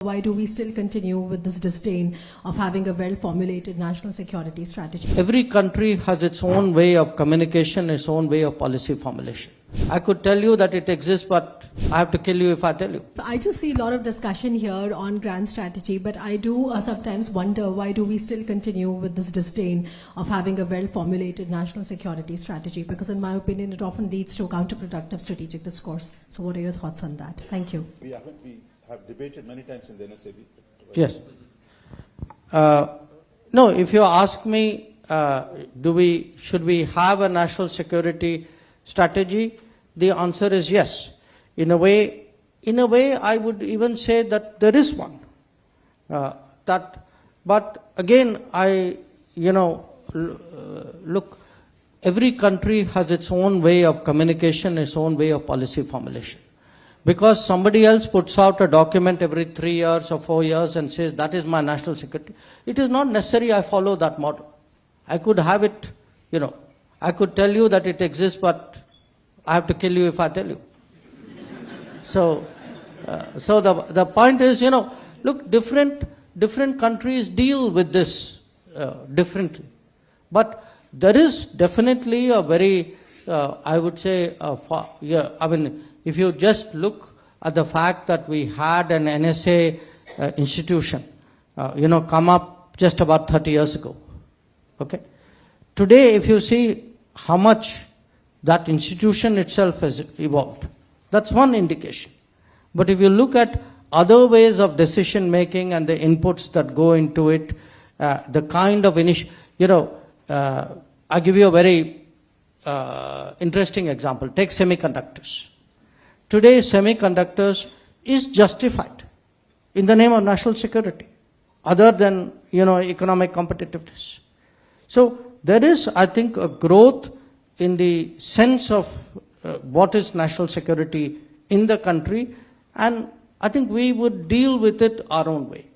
Why do we still continue with this disdain of having a well-formulated national security strategy? Every country has its own way of communication, its own way of policy formulation. I could tell you that it exists, but I have to kill you if I tell you. I just see a lot of discussion here on grand strategy, but I do sometimes wonder why do we still continue with this disdain of having a well-formulated national security strategy? Because in my opinion, it often leads to counterproductive strategic discourse. So what are your thoughts on that? Thank you. We have debated many times in the NSAB. Yes. No, if you ask me, should we have a national security strategy? The answer is yes. In a way, I would even say that there is one. But again, look, every country has its own way of communication, its own way of policy formulation. Because somebody else puts out a document every 3 years or 4 years and says, that is my national security, it is not necessary I follow that model. I could have it, I could tell you that it exists, but I have to kill you if I tell you. So the point is, look, different countries deal with this differently. But there is definitely a very, I would say, if you just look at the fact that we had an NSA institution, come up just about 30 years ago. Okay. Today, if you see how much that institution itself has evolved, that's one indication. But if you look at other ways of decision making and the inputs that go into it, the kind of I give you a very interesting example. Take semiconductors. Today, semiconductors is justified in the name of national security, other than, economic competitiveness. So there is, I think, a growth in the sense of what is national security in the country, and I think we would deal with it our own way.